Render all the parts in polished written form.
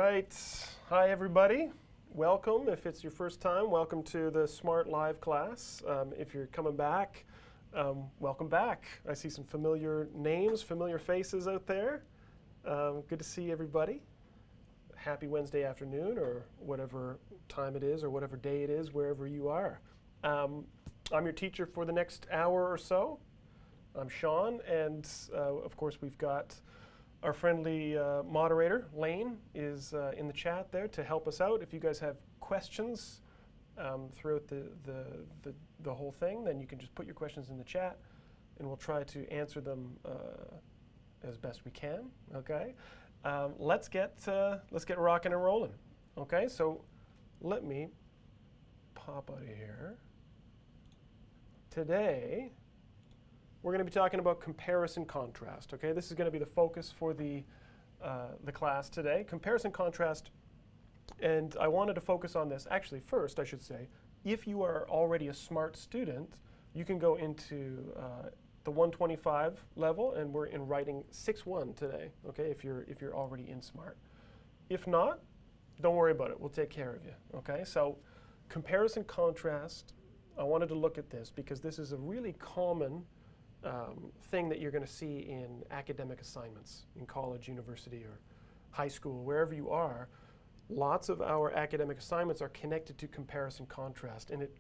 right. Hi, everybody. Welcome. If it's your first time, welcome to the Smrt Live class. If you're coming back, welcome back. I see some familiar names, familiar faces out there. Good to see everybody. Happy Wednesday afternoon, or whatever time it is, or whatever day it is, wherever you are. I'm your teacher for the next hour or so. I'm Shaun, and of course we've got our friendly moderator, Lane, is in the chat there to help us out. If you guys have questions throughout the whole thing, then you can just put your questions in the chat, and we'll try to answer them as best we can. Okay, let's get rocking and rolling. Okay, so let me pop out of here. Today, we're going to be talking about comparison contrast. Okay, this is going to be the focus for the class today. Comparison contrast, and I wanted to focus on this. Actually, first, I should say, if you are already a Smrt student, you can go into the 125 level, and we're in writing 6.1 today. Okay, if you're already in Smrt. If not, don't worry about it. We'll take care of you. Okay, so comparison contrast. I wanted to look at this because this is a really common thing that you're going to see in academic assignments in college, university, or high school, wherever you are. Lots of our academic assignments are connected to comparison contrast, and it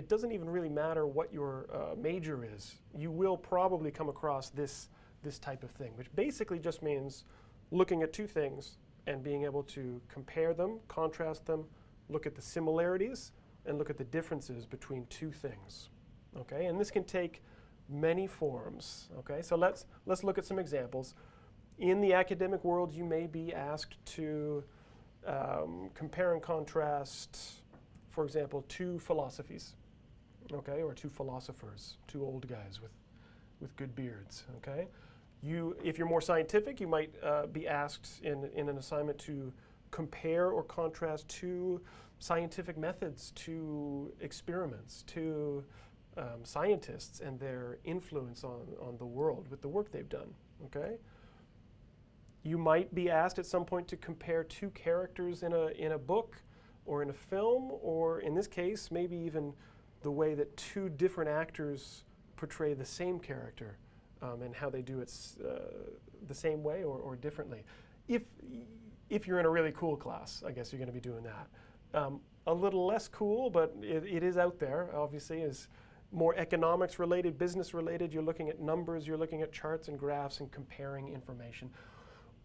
doesn't even really matter what your major is. You will probably come across this type of thing, which basically just means looking at two things and being able to compare them, contrast them, look at the similarities, and look at the differences between two things. Okay, and this can take many forms. Okay, so let's look at some examples. In the academic world, you may be asked to compare and contrast, for example, two philosophies, okay, or two philosophers, two old guys with good beards. Okay, if you're more scientific, you might be asked in an assignment to compare or contrast two scientific methods, two experiments, two scientists and their influence on the world with the work they've done. Okay, you might be asked at some point to compare two characters in a book or in a film, or in this case, maybe even the way that two different actors portray the same character and how they do it the same way or differently. If you're in a really cool class, I guess you're going to be doing that. A little less cool, but it is out there, obviously, is more economics related, business related. You're looking at numbers, you're looking at charts and graphs and comparing information.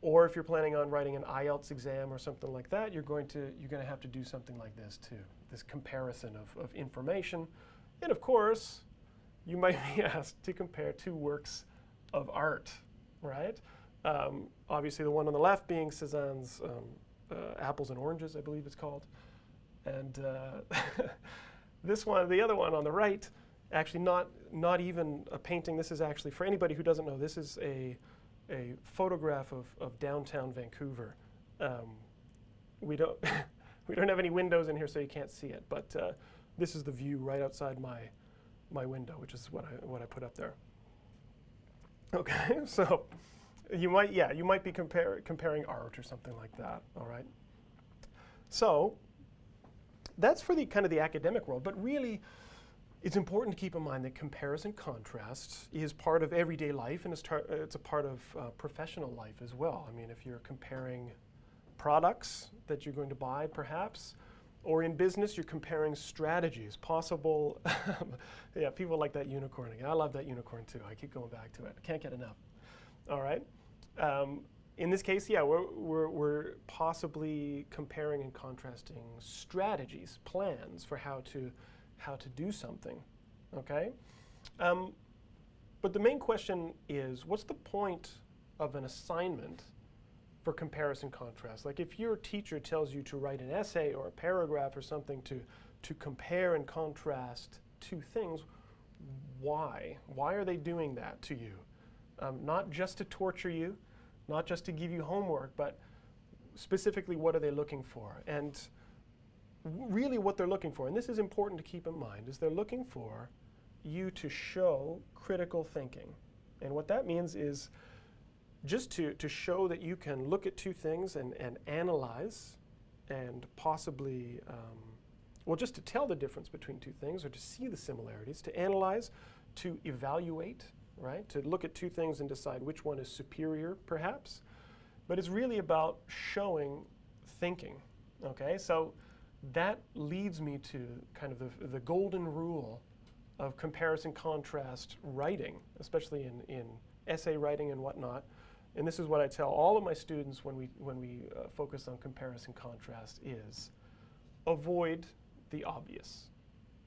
Or if you're planning on writing an IELTS exam or something like that, you're going to have to do something like this too, this comparison of information. And of course, you might be asked to compare two works of art, right? Obviously the one on the left being Cézanne's Apples and Oranges, I believe it's called. And the other one on the right, actually not even a painting. This is actually, for anybody who doesn't know, this is a photograph of downtown Vancouver. We don't have any windows in here, so you can't see it. But this is the view right outside my window, which is what I put up there. Okay, so you might be comparing art or something like that. All right. So that's for the kind of the academic world, but really, it's important to keep in mind that comparison contrast is part of everyday life, and it's a part of professional life as well. I mean, if you're comparing products that you're going to buy, perhaps, or in business, you're comparing strategies, possible. Yeah, people like that unicorn again. I love that unicorn too. I keep going back to it. I can't get enough. All right. In this case, yeah, we're possibly comparing and contrasting strategies, plans for how to do something, okay? But the main question is, what's the point of an assignment for comparison contrast? Like if your teacher tells you to write an essay or a paragraph or something to compare and contrast two things, why? Why are they doing that to you? Not just to torture you, not just to give you homework, but specifically what are they looking for? And really what they're looking for, and this is important to keep in mind, is they're looking for you to show critical thinking. And what that means is just to show that you can look at two things and analyze and possibly, well, just to tell the difference between two things or to see the similarities, to analyze, to evaluate, right? To look at two things and decide which one is superior, perhaps. But it's really about showing thinking, okay? So that leads me to kind of the golden rule of comparison contrast writing, especially in essay writing and whatnot. And this is what I tell all of my students when we focus on comparison contrast is avoid the obvious,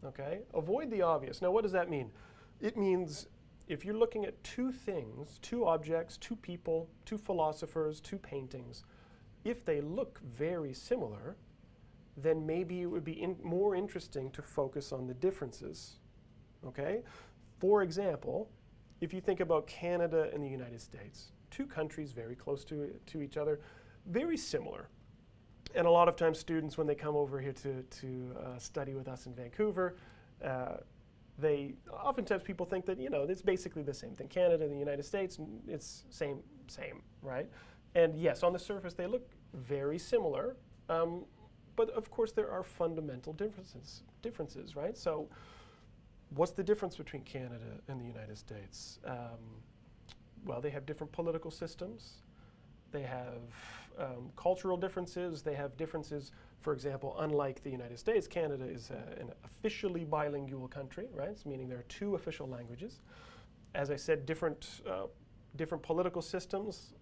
okay? Avoid the obvious. Now, what does that mean? It means if you're looking at two things, two objects, two people, two philosophers, two paintings, if they look very similar, then maybe it would be more interesting to focus on the differences, okay? For example, if you think about Canada and the United States, two countries very close to each other, very similar. And a lot of times students, when they come over here to study with us in Vancouver, oftentimes people think that, it's basically the same thing. Canada and the United States, it's same, right? And yes, on the surface they look very similar, but of course there are fundamental differences, right? So what's the difference between Canada and the United States? Well, they have different political systems. They have cultural differences. They have differences, for example, unlike the United States, Canada is an officially bilingual country, right? It's meaning there are two official languages. As I said, different political systems.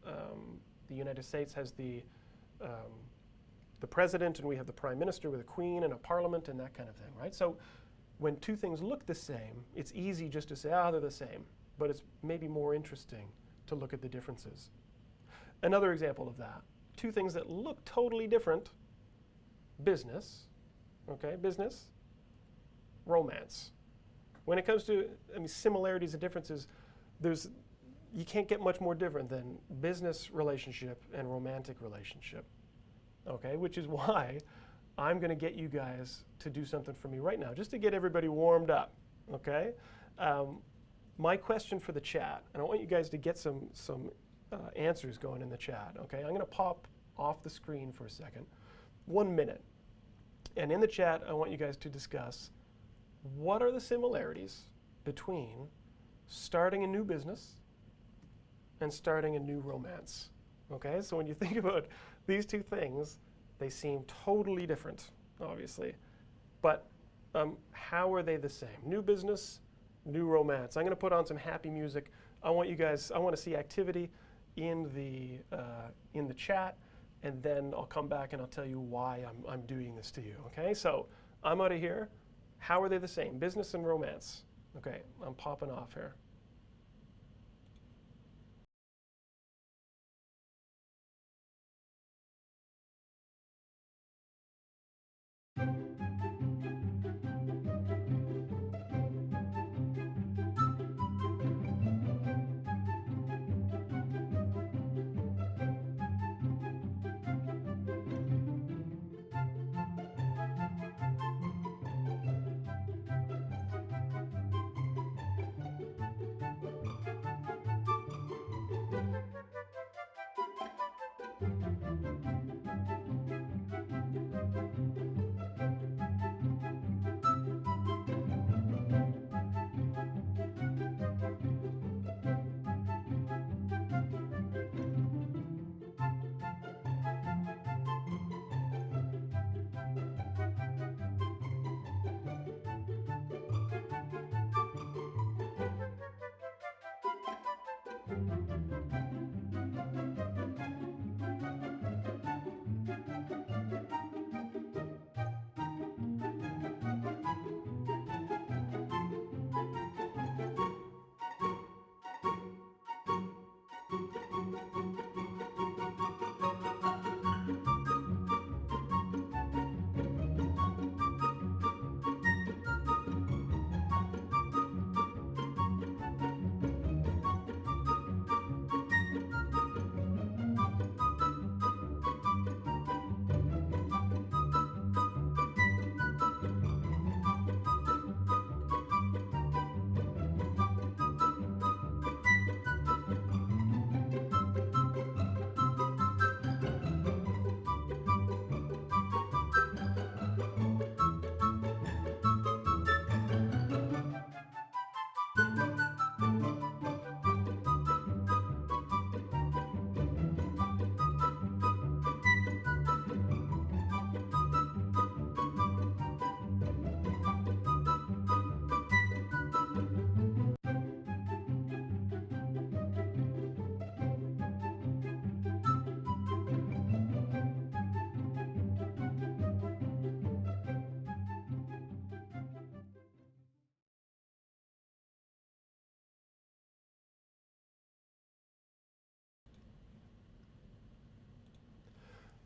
The United States has the president, and we have the prime minister with a queen and a parliament and that kind of thing, right? So when two things look the same, it's easy just to say, they're the same. But it's maybe more interesting to look at the differences. Another example of that, two things that look totally different, business, okay, business, romance. When it comes to similarities and differences, you can't get much more different than business relationship and romantic relationship, okay, which is why I'm going to get you guys to do something for me right now, just to get everybody warmed up, okay? My question for the chat, and I want you guys to get some answers going in the chat, okay? I'm going to pop off the screen for a second, 1 minute. And in the chat, I want you guys to discuss what are the similarities between starting a new business and starting a new romance, okay? So when you think about these two things, they seem totally different, obviously. But how are they the same? New business, new romance. I'm going to put on some happy music. I want to see activity in the chat, and then I'll come back and I'll tell you why I'm doing this to you, okay? So I'm out of here. How are they the same? Business and romance. Okay, I'm popping off here.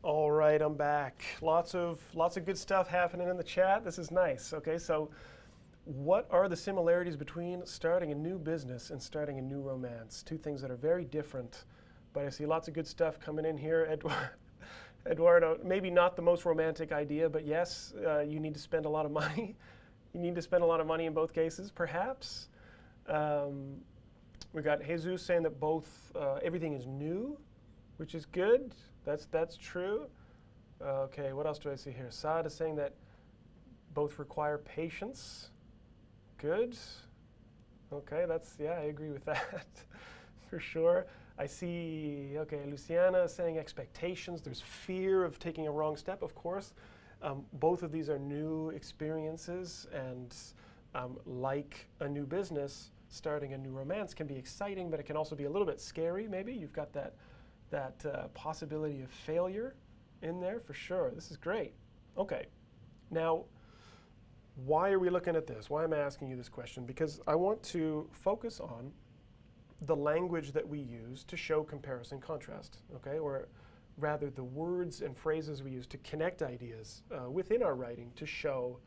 All right, I'm back. Lots of good stuff happening in the chat. This is nice. Okay, so what are the similarities between starting a new business and starting a new romance? Two things that are very different, but I see lots of good stuff coming in here. Eduardo, maybe not the most romantic idea, but yes, you need to spend a lot of money. You need to spend a lot of money in both cases, perhaps. We got Jesus saying that both everything is new, which is good. That's true. Okay, what else do I see here? Saad is saying that both require patience. Good. Okay, I agree with that for sure. I see, okay, Luciana is saying expectations. There's fear of taking a wrong step, of course. Both of these are new experiences, and like a new business, starting a new romance can be exciting, but it can also be a little bit scary, maybe. You've got that possibility of failure in there for sure. This is great. Okay, now, why are we looking at this? Why am I asking you this question? Because I want to focus on the language that we use to show comparison contrast, okay? Or rather, the words and phrases we use to connect ideas within our writing to show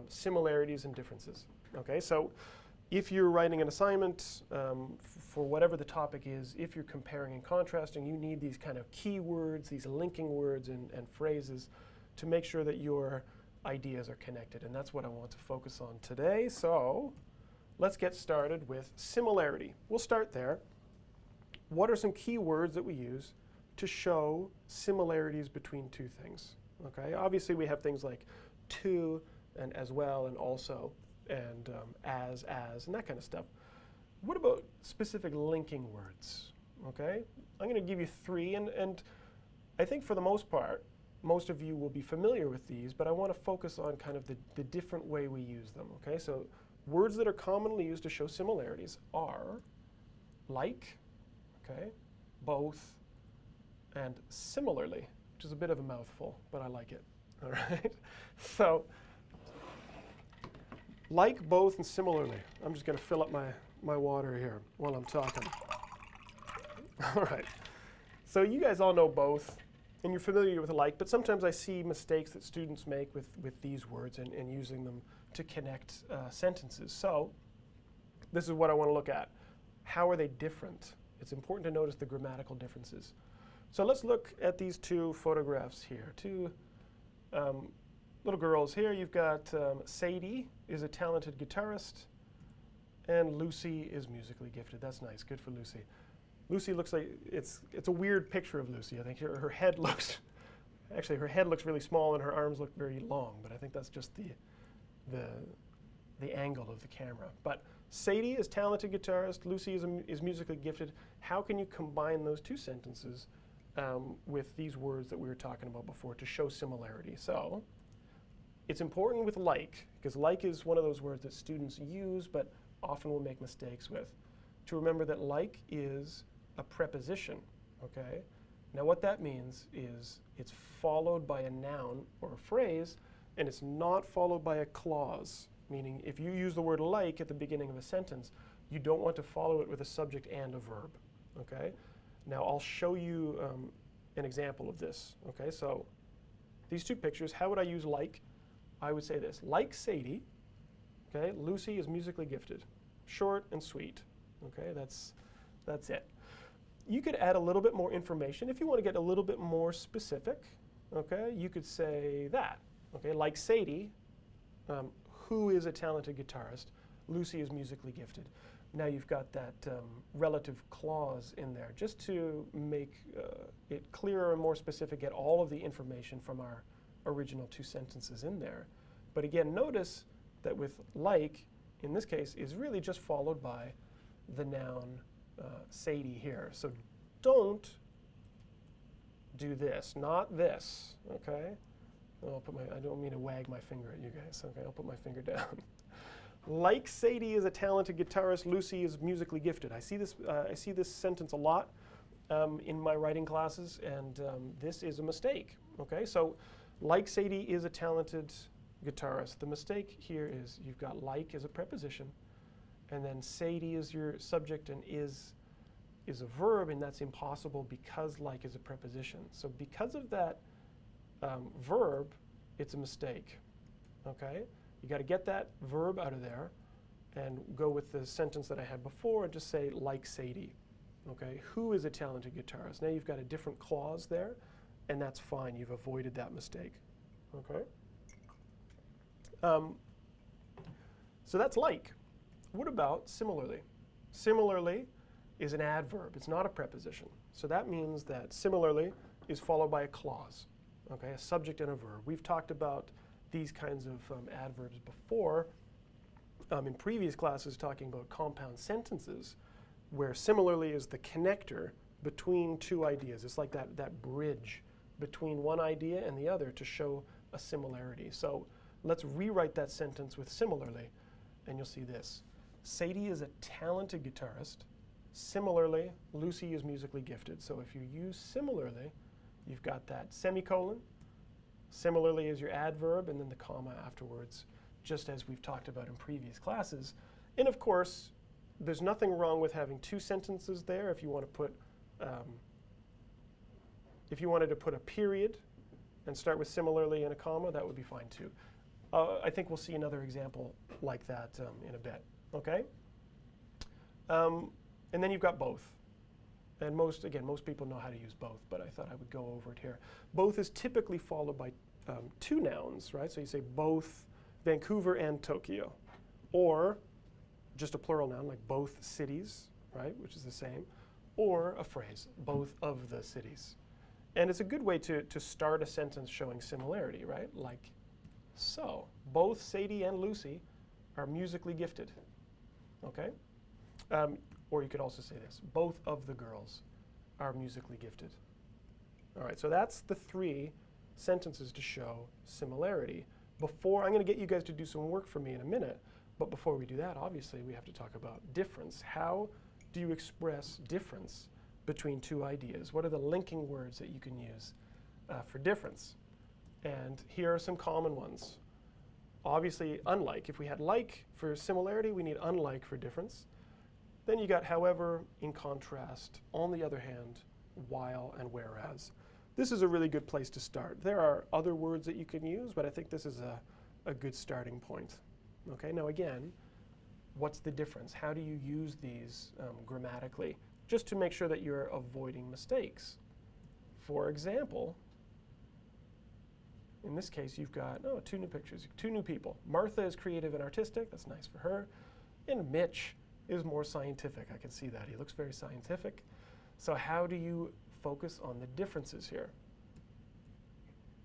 similarities and differences, okay? So if you're writing an assignment for whatever the topic is, if you're comparing and contrasting, you need these kind of keywords, these linking words and phrases to make sure that your ideas are connected. And that's what I want to focus on today. So let's get started with similarity. We'll start there. What are some key words that we use to show similarities between two things? Okay, obviously we have things like to and as well and also and as, and that kind of stuff. What about specific linking words? Okay, I'm going to give you three, and I think for the most part, most of you will be familiar with these, but I want to focus on kind of the different way we use them. Okay, so words that are commonly used to show similarities are like, okay, both, and similarly, which is a bit of a mouthful, but I like it. All right, so like, both, and similarly. I'm just going to fill up my water here while I'm talking. All right, so you guys all know both, and you're familiar with like, but sometimes I see mistakes that students make with these words and using them to connect sentences. So this is what I want to look at. How are they different? It's important to notice the grammatical differences. So let's look at these two photographs here. Two little girls here. You've got Sadie is a talented guitarist, and Lucy is musically gifted. That's nice. Good for Lucy. Lucy looks like it's a weird picture of Lucy. I think her head looks actually her head looks really small and her arms look very long, but I think that's just the angle of the camera. But Sadie is talented guitarist. Lucy is musically gifted. How can you combine those two sentences with these words that we were talking about before to show similarity? So it's important with like, because like is one of those words that students use but often will make mistakes with, to remember that like is a preposition, okay? Now what that means is it's followed by a noun or a phrase, and it's not followed by a clause, meaning if you use the word like at the beginning of a sentence, you don't want to follow it with a subject and a verb, okay? Now I'll show you an example of this, okay? So these two pictures, how would I use like? I would say this, like Sadie, okay, Lucy is musically gifted. Short and sweet, okay, that's it. You could add a little bit more information. If you want to get a little bit more specific, okay, you could say that, okay, like Sadie, who is a talented guitarist, Lucy is musically gifted. Now you've got that relative clause in there, just to make it clearer and more specific, get all of the information from our original two sentences in there. But again, notice that with like, in this case, is really just followed by the noun Sadie here. So don't do this, not this, okay? I don't mean to wag my finger at you guys, okay? I'll put my finger down. Like Sadie is a talented guitarist, Lucy is musically gifted. I see this sentence a lot in my writing classes, and this is a mistake, okay? So like Sadie is a talented guitarist. The mistake here is you've got like as a preposition, and then Sadie is your subject, and is a verb, and that's impossible because like is a preposition. So because of that verb, it's a mistake. Okay? You got to get that verb out of there and go with the sentence that I had before and just say, like Sadie. Okay? Who is a talented guitarist? Now you've got a different clause there, and that's fine. You've avoided that mistake. Okay? So that's like. What about similarly? Similarly is an adverb. It's not a preposition. So that means that similarly is followed by a clause, okay, a subject and a verb. We've talked about these kinds of adverbs before in previous classes talking about compound sentences where similarly is the connector between two ideas. It's like that bridge between one idea and the other to show a similarity. So let's rewrite that sentence with similarly, and you'll see this. Sadie is a talented guitarist. Similarly, Lucy is musically gifted. So if you use similarly, you've got that semicolon. Similarly is your adverb, and then the comma afterwards, just as we've talked about in previous classes. And of course, there's nothing wrong with having two sentences there. If you want to put, if you wanted to put a period and start with similarly and a comma, that would be fine too. I think we'll see another example like that in a bit. Okay? And then you've got both. And most people know how to use both, but I thought I would go over it here. Both is typically followed by two nouns, right? So you say both Vancouver and Tokyo. Or just a plural noun, like both cities, right, which is the same. Or a phrase, both of the cities. And it's a good way to start a sentence showing similarity, right? Like so. Both Sadie and Lucy are musically gifted. Okay? Or you could also say this. Both of the girls are musically gifted. All right, so that's the three sentences to show similarity. I'm going to get you guys to do some work for me in a minute, but before we do that, obviously, we have to talk about difference. How do you express difference between two ideas? What are the linking words that you can use for difference? And here are some common ones. Obviously, unlike. If we had like for similarity, we need unlike for difference. Then you got however, in contrast, on the other hand, while, and whereas. This is a really good place to start. There are other words that you can use, but I think this is a good starting point. Okay, now again, what's the difference? How do you use these grammatically? Just to make sure that you're avoiding mistakes. For example, in this case, you've got, two new pictures, two new people. Martha is creative and artistic. That's nice for her. And Mitch is more scientific. I can see that. He looks very scientific. So how do you focus on the differences here?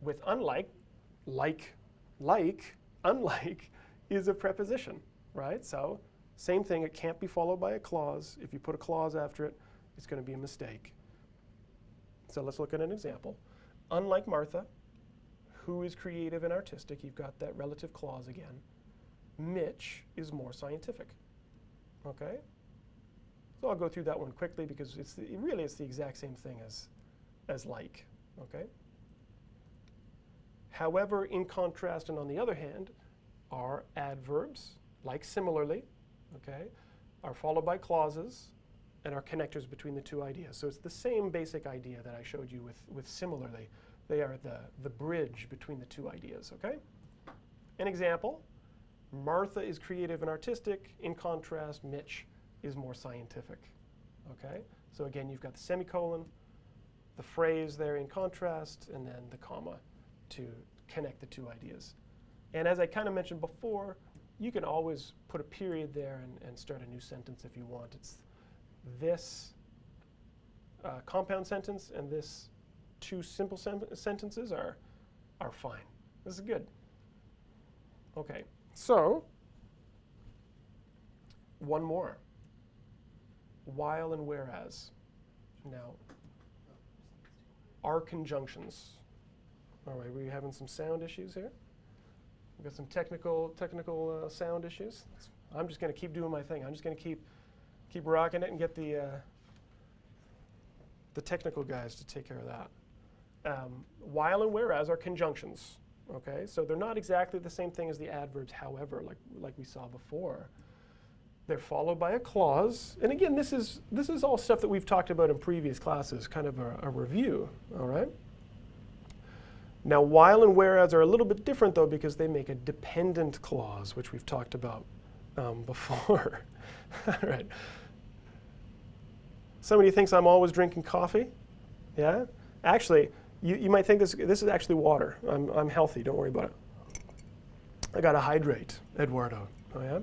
With unlike, unlike is a preposition, right? So same thing, it can't be followed by a clause. If you put a clause after it, it's going to be a mistake. So let's look at an example. Unlike Martha, who is creative and artistic, you've got that relative clause again. Mitch is more scientific. Okay? So I'll go through that one quickly because it's the exact same thing as like. Okay? However, in contrast and on the other hand, are adverbs, like similarly, okay, are followed by clauses and are connectors between the two ideas. So it's the same basic idea that I showed you with similarly. They are the bridge between the two ideas, okay? An example, Martha is creative and artistic. In contrast, Mitch is more scientific, okay? So again, you've got the semicolon, the phrase there in contrast, and then the comma to connect the two ideas. And as I kind of mentioned before, you can always put a period there and start a new sentence if you want. It's this compound sentence and this two simple sentences are fine. This is good. Okay, so one more. While and whereas. Now, are conjunctions. All right, we're having some sound issues here. We've got some technical sound issues. I'm just going to keep doing my thing. I'm just going to keep rocking it and get the technical guys to take care of that. While and whereas are conjunctions. Okay, so they're not exactly the same thing as the adverbs. However, like we saw before, they're followed by a clause. And again, this is all stuff that we've talked about in previous classes, kind of a review. All right. Now, while and whereas are a little bit different, though, because they make a dependent clause, which we've talked about before. All right. Somebody thinks I'm always drinking coffee. Yeah? Actually, you might think this is actually water. I'm healthy. Don't worry about it. I got to hydrate, Eduardo. Oh, yeah?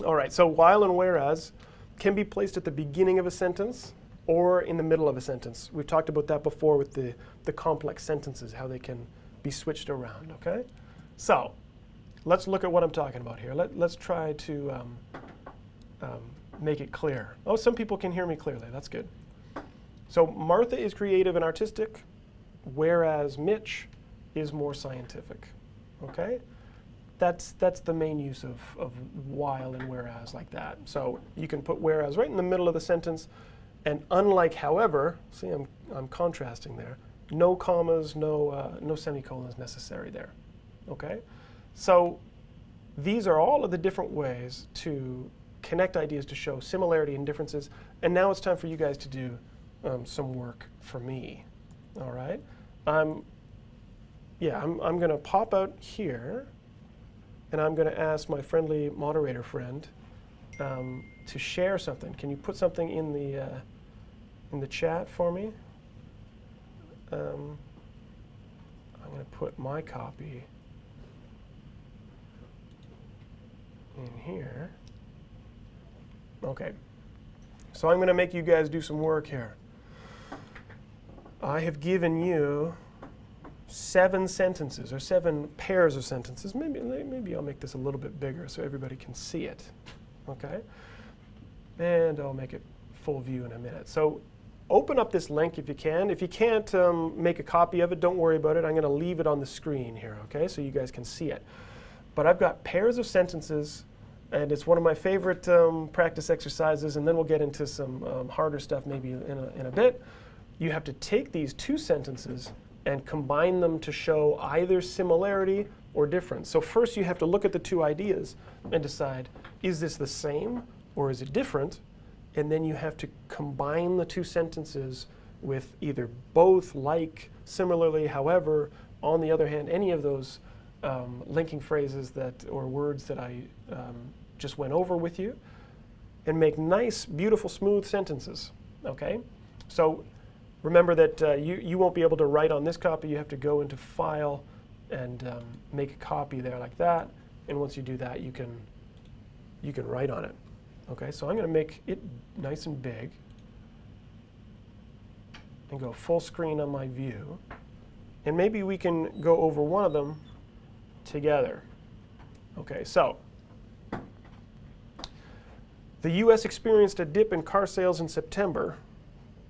All right. So while and whereas can be placed at the beginning of a sentence or in the middle of a sentence. We've talked about that before with the complex sentences, how they can be switched around, okay? So let's look at what I'm talking about here. Let's try to make it clear. Oh, some people can hear me clearly. That's good. So Martha is creative and artistic, whereas Mitch is more scientific, okay? That's the main use of while and whereas like that. So you can put whereas right in the middle of the sentence. And unlike however, see I'm contrasting there, no commas, no semicolons necessary there, okay? So these are all of the different ways to connect ideas to show similarity and differences. And now it's time for you guys to do some work for me, all right? I'm going to pop out here, and I'm going to ask my friendly moderator friend to share something. Can you put something in the chat for me? I'm going to put my copy in here. Okay. So I'm going to make you guys do some work here. I have given you 7 sentences, or 7 pairs of sentences. Maybe I'll make this a little bit bigger so everybody can see it. Okay? And I'll make it full view in a minute. So open up this link if you can. If you can't make a copy of it, don't worry about it. I'm going to leave it on the screen here, okay, so you guys can see it. But I've got pairs of sentences, and it's one of my favorite practice exercises, and then we'll get into some harder stuff maybe in a bit. You have to take these 2 sentences and combine them to show either similarity or difference. So first you have to look at the 2 ideas and decide, is this the same or is it different? And then you have to combine the 2 sentences with either both, like, similarly, however, on the other hand, any of those linking phrases or words that I just went over with you, and make nice, beautiful, smooth sentences, okay? So remember that you won't be able to write on this copy. You have to go into File and make a copy there like that. And once you do that, you can write on it. Okay, so I'm going to make it nice and big and go full screen on my view. And maybe we can go over one of them together. Okay, so the US experienced a dip in car sales in September.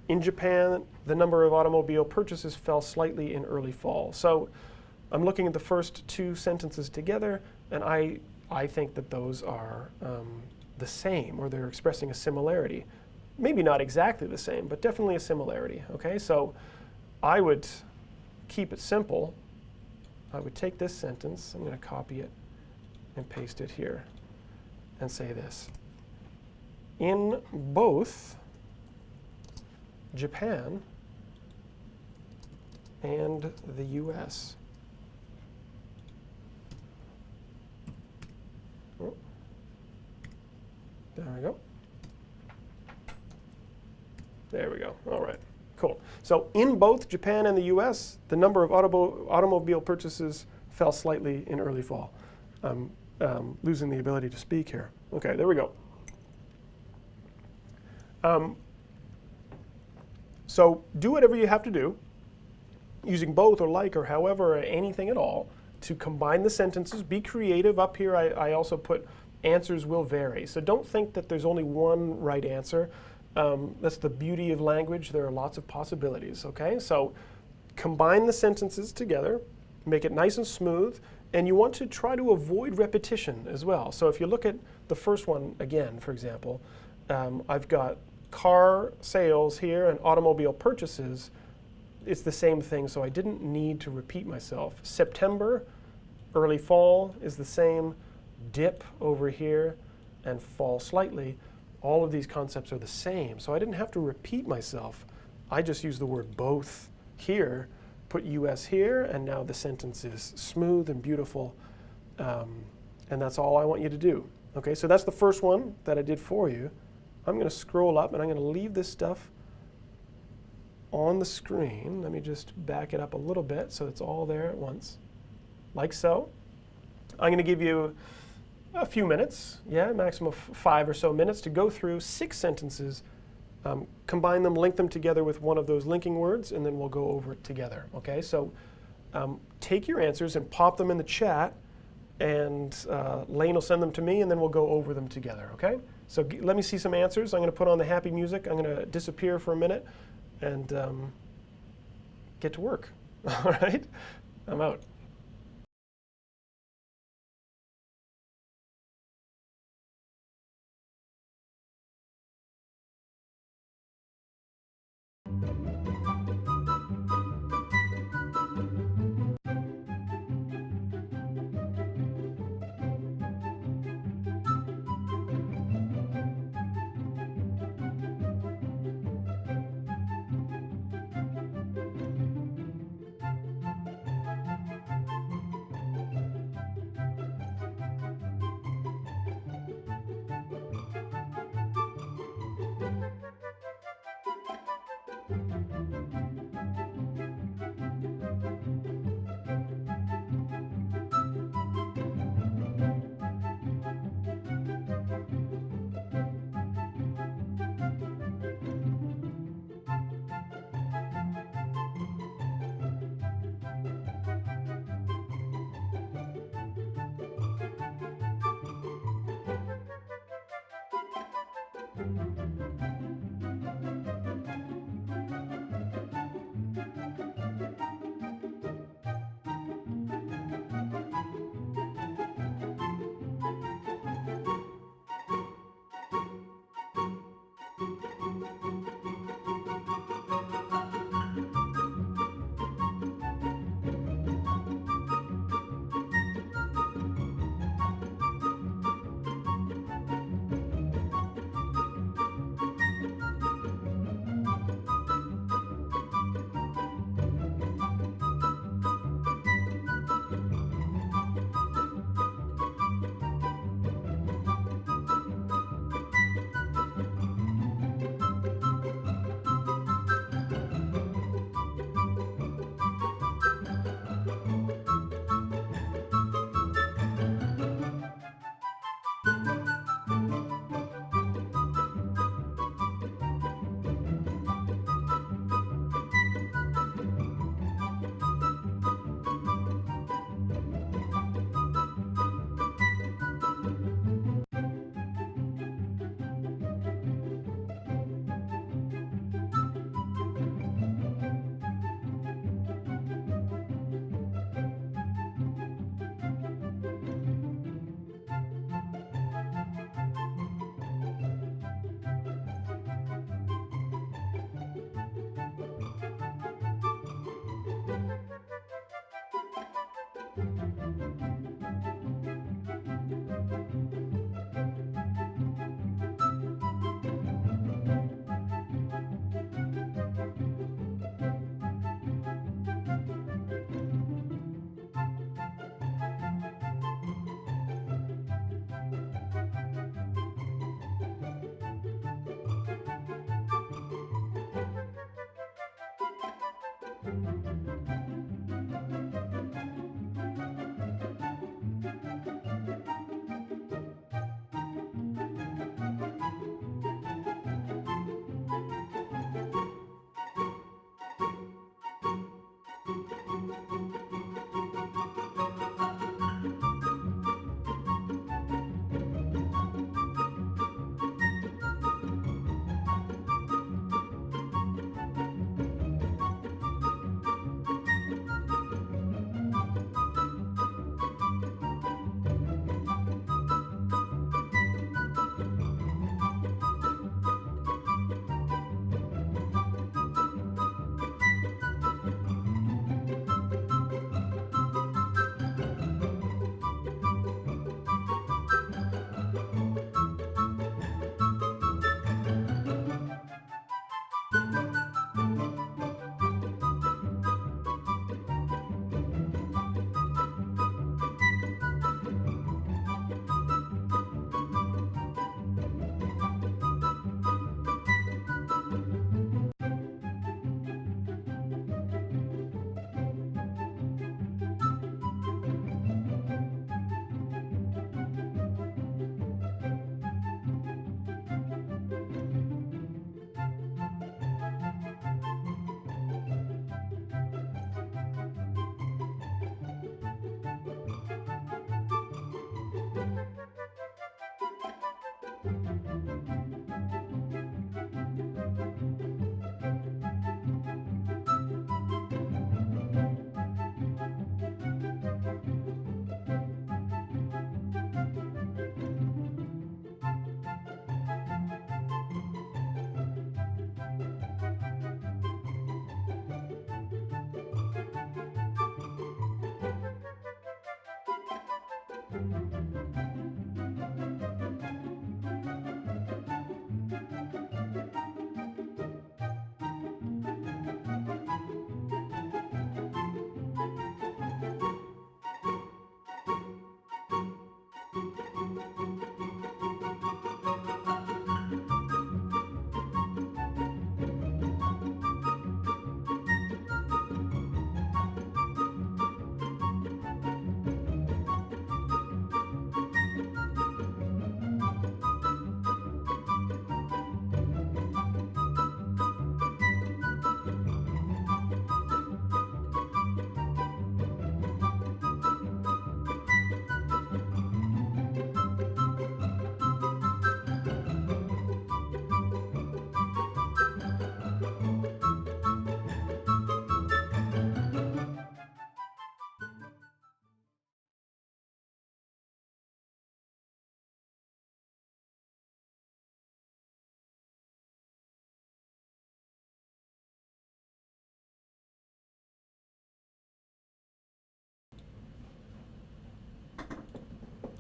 In Japan, the number of automobile purchases fell slightly in early fall. So I'm looking at the first 2 sentences together, and I think that those are the same, or they're expressing a similarity. Maybe not exactly the same, but definitely a similarity, okay? So I would keep it simple. I would take this sentence, I'm going to copy it and paste it here, and say this. In both Japan and the US, there we go. There we go. All right. Cool. So in both Japan and the US, the number of automobile purchases fell slightly in early fall. I'm losing the ability to speak here. Okay, there we go. So do whatever you have to do, using both or like or however or anything at all, to combine the sentences. Be creative. Up here I also put answers will vary. So don't think that there's only one right answer. That's the beauty of language. There are lots of possibilities, okay? So combine the sentences together, make it nice and smooth, and you want to try to avoid repetition as well. So if you look at the first one again, for example, I've got car sales here and automobile purchases. It's the same thing, so I didn't need to repeat myself. September, early fall is the same. Dip over here and fall slightly. All of these concepts are the same, so I didn't have to repeat myself. I just used the word both here put US here, and now the sentence is smooth and beautiful. And that's all I want you to do. Okay, so that's the first one that I did for you. I'm going to scroll up and I'm going to leave this stuff on the screen. Let me just back it up a little bit so it's all there at once, like so. I'm going to give you a few minutes, maximum of 5 or so minutes to go through 6 sentences, combine them, link them together with one of those linking words, and then we'll go over it together. Okay, so take your answers and pop them in the chat, and Lane will send them to me, and then we'll go over them together. Okay, so let me see some answers. I'm going to put on the happy music. I'm going to disappear for a minute and get to work. All right, I'm out.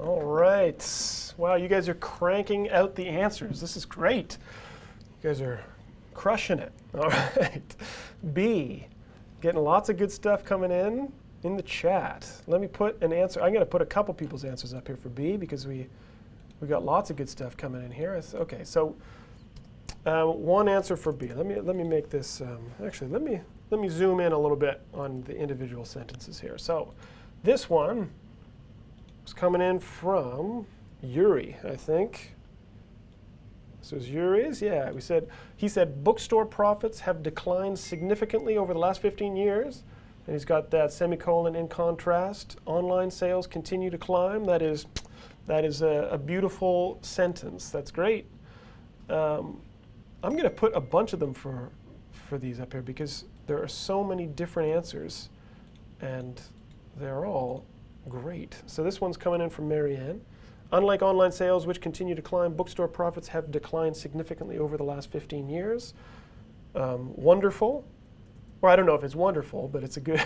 All right. Wow, you guys are cranking out the answers. This is great. You guys are crushing it. All right. B, getting lots of good stuff coming in the chat. Let me put an answer. I'm going to put a couple people's answers up here for B because we got lots of good stuff coming in here. Okay, so one answer for B. Let me make this. Actually, let me zoom in a little bit on the individual sentences here. So this one was coming in from Yuri, I think. This was Yuri's. Yeah, he said bookstore profits have declined significantly over the last 15 years. And he's got that semicolon in contrast. Online sales continue to climb. That is a beautiful sentence. That's great. I'm going to put a bunch of them for these up here because there are so many different answers, and they're all great. So this one's coming in from Marianne. Unlike online sales, which continue to climb, bookstore profits have declined significantly over the last 15 years. Wonderful. Or I don't know if it's wonderful, but it's a good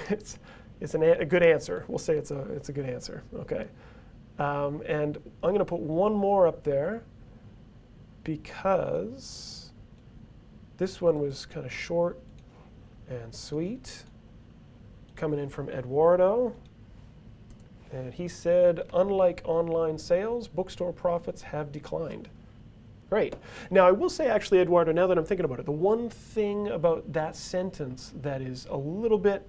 a good answer. We'll say it's a good answer. Okay. And I'm going to put one more up there because this one was kind of short and sweet. Coming in from Eduardo. And he said, unlike online sales, bookstore profits have declined. Great. Now, I will say, actually, Eduardo, now that I'm thinking about it, the one thing about that sentence that is a little bit,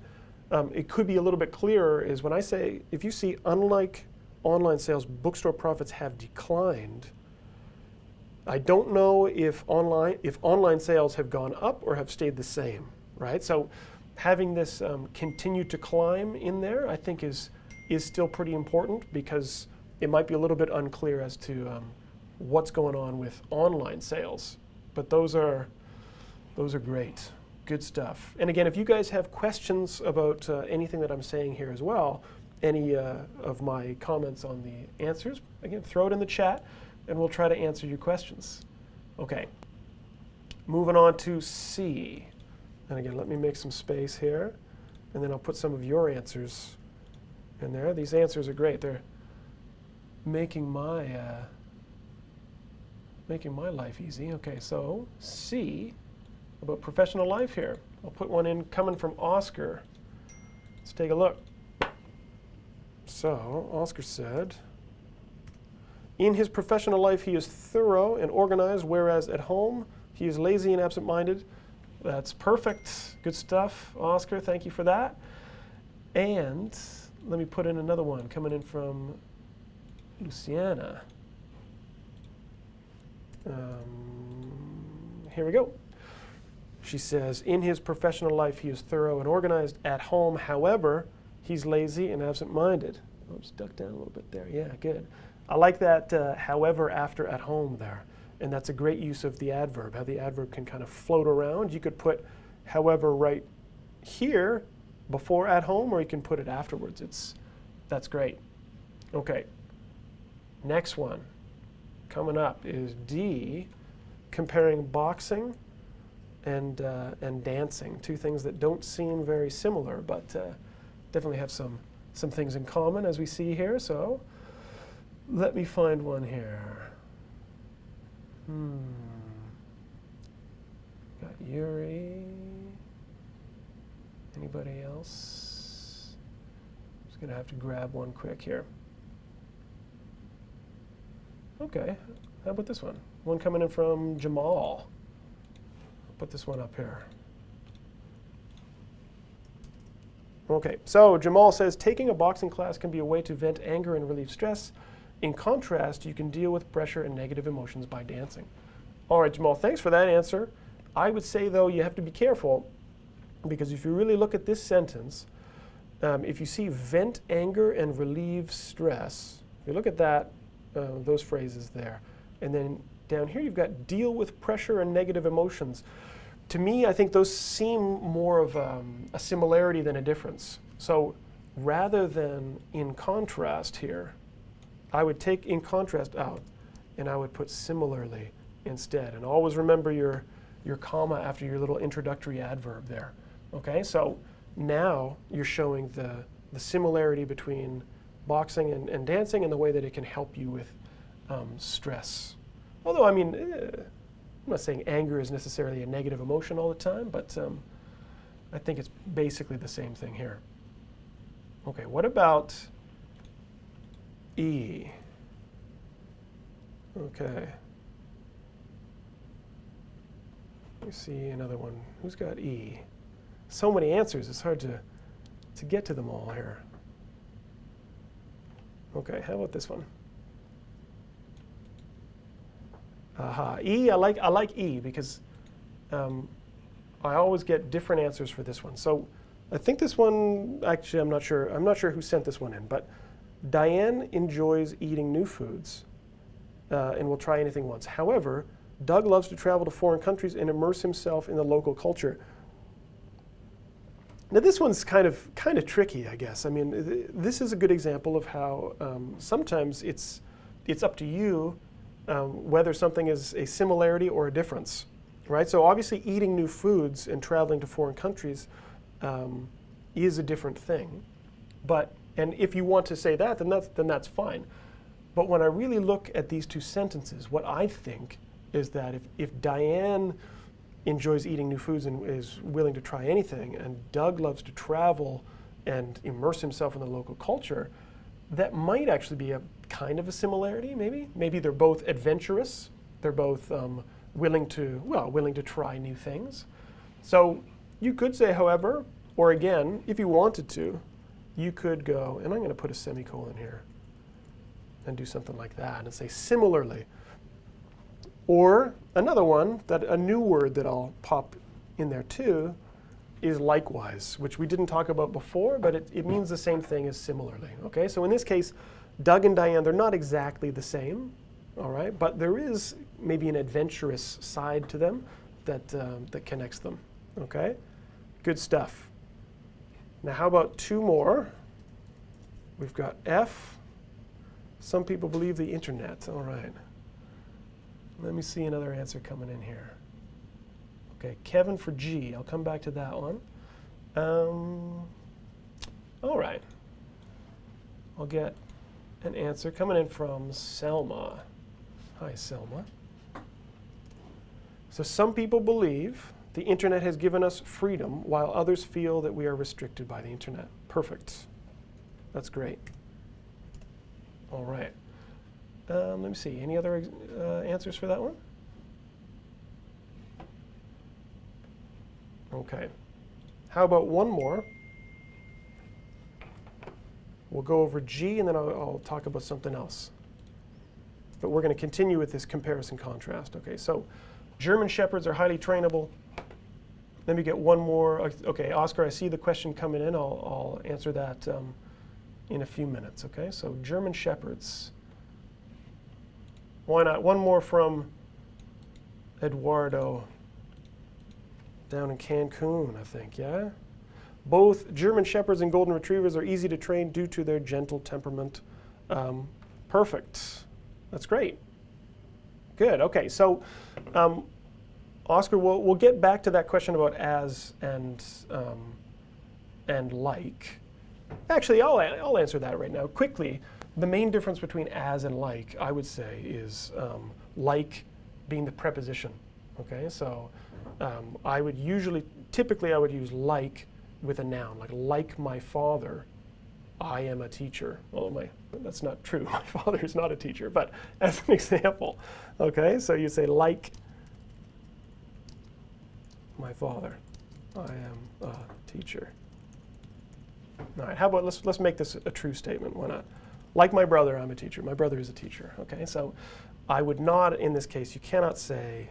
it could be a little bit clearer, is when I say, if you see, unlike online sales, bookstore profits have declined, I don't know if online sales have gone up or have stayed the same, right? So having this continue to climb in there, I think is still pretty important because it might be a little bit unclear as to what's going on with online sales. But those are great. Good stuff. And again, if you guys have questions about anything that I'm saying here as well, any of my comments on the answers, again, throw it in the chat and we'll try to answer your questions. Okay. Moving on to C. And again, let me make some space here and then I'll put some of your answers in there. These answers are great. They're making my life easy. Okay, so C, about professional life here. I'll put one in coming from Oscar. Let's take a look. So Oscar said, in his professional life he is thorough and organized, whereas at home he is lazy and absent-minded. That's perfect. Good stuff, Oscar. Thank you for that. And let me put in another one coming in from Luciana. Here we go. She says, in his professional life, he is thorough and organized. At home, however, he's lazy and absent-minded. I'll just duck down a little bit there. Yeah, good. I like that however after at home there. And that's a great use of the adverb, how the adverb can kind of float around. You could put however right here before at home, or you can put it afterwards. That's great. Okay. Next one coming up is D, comparing boxing and dancing, two things that don't seem very similar, but definitely have some things in common as we see here. So let me find one here. Got Yuri. Anybody else? Just gonna have to grab one quick here. Okay, how about this one? One coming in from Jamal. I'll put this one up here. Okay, so Jamal says, taking a boxing class can be a way to vent anger and relieve stress. In contrast, you can deal with pressure and negative emotions by dancing. All right, Jamal, thanks for that answer. I would say, though, you have to be careful because if you really look at this sentence, if you see vent anger and relieve stress, if you look at that, those phrases there, and then down here you've got deal with pressure and negative emotions. To me, I think those seem more of a similarity than a difference. So rather than in contrast here, I would take in contrast out and I would put similarly instead. And always remember your comma after your little introductory adverb there. Okay, so now you're showing the similarity between boxing and dancing, and the way that it can help you with stress. Although, I mean, I'm not saying anger is necessarily a negative emotion all the time, but I think it's basically the same thing here. Okay, what about E? Okay. Let me see another one. Who's got E? So many answers, it's hard to get to them all here. Okay, how about this one? Aha, E, I like E because I always get different answers for this one. So I think this one, actually I'm not sure who sent this one in, but Diane enjoys eating new foods and will try anything once. However, Doug loves to travel to foreign countries and immerse himself in the local culture. Now this one's kind of tricky, I guess. I mean, this is a good example of how sometimes it's up to you whether something is a similarity or a difference, right? So obviously eating new foods and traveling to foreign countries is a different thing. And if you want to say that, then that's fine. But when I really look at these two sentences, what I think is that if Diane enjoys eating new foods and is willing to try anything, and Doug loves to travel and immerse himself in the local culture, that might actually be a kind of a similarity, maybe. Maybe they're both adventurous. They're both willing to try new things. So you could say, however, or again, if you wanted to, you could go, and I'm going to put a semicolon here and do something like that and say similarly. Or another one, a new word that I'll pop in there too, is likewise, which we didn't talk about before, but it means the same thing as similarly. Okay, so in this case, Doug and Diane, they're not exactly the same, all right, but there is maybe an adventurous side to them that connects them. Okay, good stuff. Now, how about two more? We've got F. Some people believe the internet. All right. Let me see another answer coming in here. Okay, Kevin for G. I'll come back to that one. All right. I'll get an answer coming in from Selma. Hi, Selma. So some people believe the internet has given us freedom while others feel that we are restricted by the internet. Perfect. That's great. All right. Let me see. Any other answers for that one? Okay. How about one more? We'll go over G, and then I'll talk about something else. But we're going to continue with this comparison contrast. Okay, so German Shepherds are highly trainable. Let me get one more. Okay, Oscar, I see the question coming in. I'll answer that in a few minutes. Okay, so German Shepherds. Why not? One more from Eduardo down in Cancun, I think, yeah? Both German Shepherds and Golden Retrievers are easy to train due to their gentle temperament. Perfect. That's great. Good. Okay, so Oscar, we'll get back to that question about as and like. Actually, I'll answer that right now quickly. The main difference between as and like, I would say, is like being the preposition. Okay, so typically I would use like with a noun, like my father, I am a teacher. Well, that's not true. My father is not a teacher, but as an example. Okay, so you say like my father, I am a teacher. All right, how about let's make this a true statement. Why not? Like my brother, I'm a teacher. My brother is a teacher. Okay, so I would not, in this case, you cannot say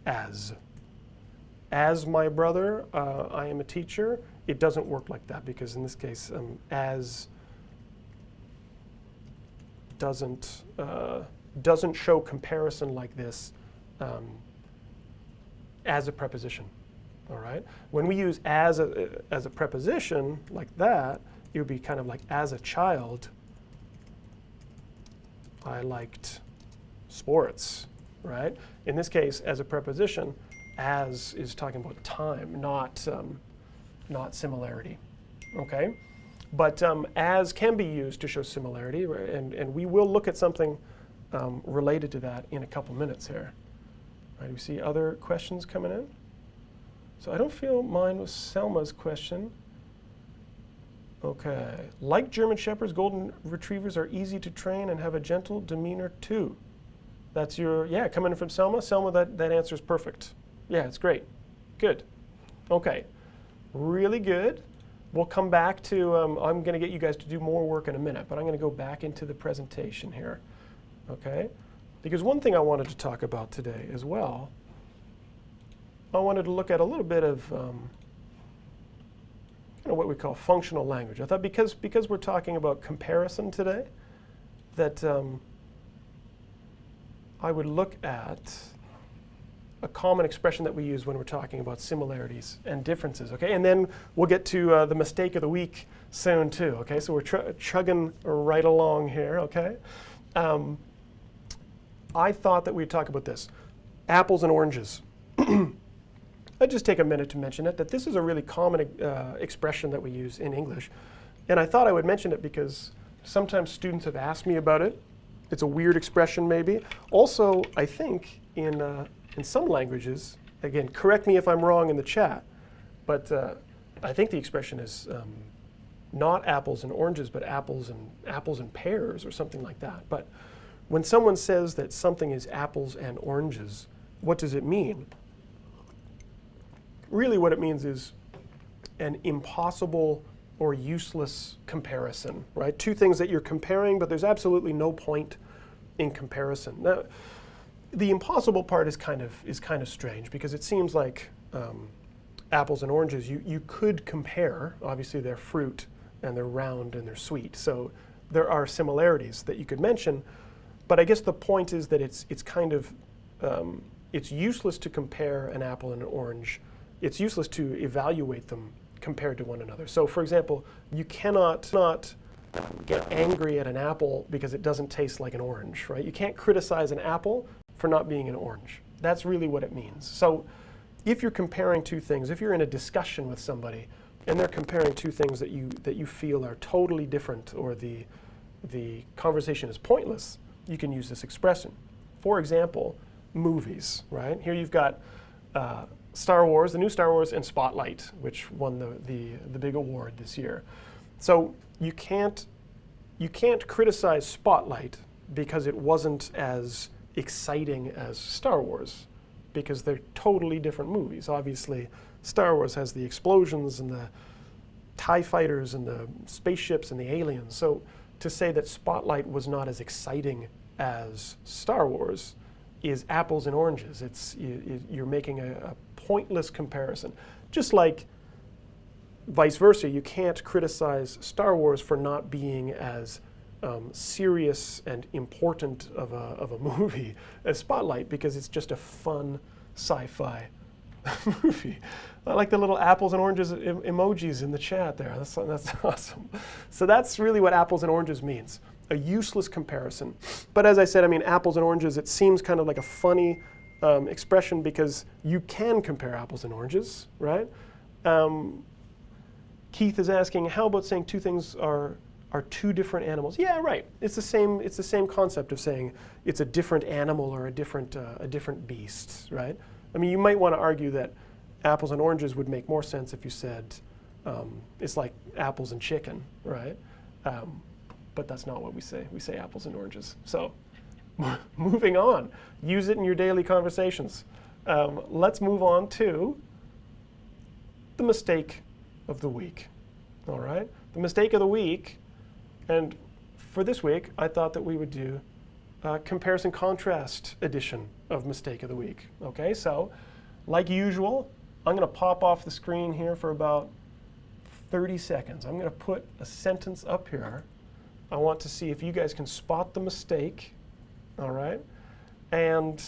as. As my brother, I am a teacher. It doesn't work like that because in this case, as doesn't show comparison like this as a preposition. All right. When we use as a preposition like that, it would be kind of like as a child, I liked sports. Right. In this case, as a preposition, as is talking about time, not similarity. Okay. But as can be used to show similarity, and we will look at something related to that in a couple minutes here. All right, we see other questions coming in. So I don't feel mine was Selma's question. Okay. Like German Shepherds, Golden Retrievers are easy to train and have a gentle demeanor too. That's your, yeah, coming in from Selma. Selma, that answer is perfect. Yeah, it's great. Good. Okay. Really good. We'll come back to, I'm going to get you guys to do more work in a minute, but I'm going to go back into the presentation here. Okay? Because one thing I wanted to talk about today as well, I wanted to look at a little bit of what we call functional language. I thought because we're talking about comparison today, that I would look at a common expression that we use when we're talking about similarities and differences, okay? And then we'll get to the mistake of the week soon too, okay? So we're chugging right along here, okay? I thought that we'd talk about this, apples and oranges. I'd just take a minute to mention it, that this is a really common expression that we use in English. And I thought I would mention it because sometimes students have asked me about it. It's a weird expression maybe. Also, I think in some languages, again, correct me if I'm wrong in the chat, but I think the expression is not apples and oranges, but apples and pears or something like that. But when someone says that something is apples and oranges, what does it mean? Really what it means is an impossible or useless comparison, right? Two things that you're comparing, but there's absolutely no point in comparison. Now, the impossible part is kind of strange because it seems like apples and oranges you could compare. Obviously, they're fruit and they're round and they're sweet, so there are similarities that you could mention. But I guess the point is that it's useless to compare an apple and an orange. It's useless to evaluate them compared to one another. So, for example, you cannot get angry at an apple because it doesn't taste like an orange, right? You can't criticize an apple for not being an orange. That's really what it means. So if you're comparing two things, if you're in a discussion with somebody and they're comparing two things that you feel are totally different, or the conversation is pointless, you can use this expression. For example, movies, right? Here you've got Star Wars, the new Star Wars, and Spotlight, which won the big award this year. So you can't criticize Spotlight because it wasn't as exciting as Star Wars, because they're totally different movies. Obviously, Star Wars has the explosions and the TIE fighters and the spaceships and the aliens. So to say that Spotlight was not as exciting as Star Wars is apples and oranges. You're making a pointless comparison. Just like vice versa, you can't criticize Star Wars for not being as serious and important of a movie as Spotlight, because it's just a fun sci-fi movie. I like the little apples and oranges emojis in the chat there. That's awesome. So that's really what apples and oranges means. A useless comparison. But as I said, I mean, apples and oranges, it seems kind of like a funny expression because you can compare apples and oranges, right? Keith is asking, how about saying two things are two different animals? Yeah, right. It's the same concept of saying it's a different animal or a different beast, right? I mean, you might want to argue that apples and oranges would make more sense if you said it's like apples and chicken, right? But that's not what we say. We say apples and oranges. So moving on, use it in your daily conversations. Let's move on to the mistake of the week. All right, the mistake of the week. And for this week, I thought that we would do a comparison contrast edition of Mistake of the Week. Okay, so like usual, I'm going to pop off the screen here for about 30 seconds. I'm going to put a sentence up here. I want to see if you guys can spot the mistake. All right, and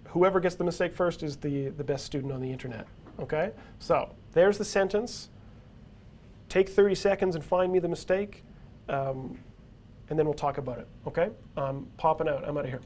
whoever gets the mistake first is the best student on the internet. Okay, so there's the sentence. Take 30 seconds and find me the mistake. And then we'll talk about it, okay? I'm popping out. I'm out of here.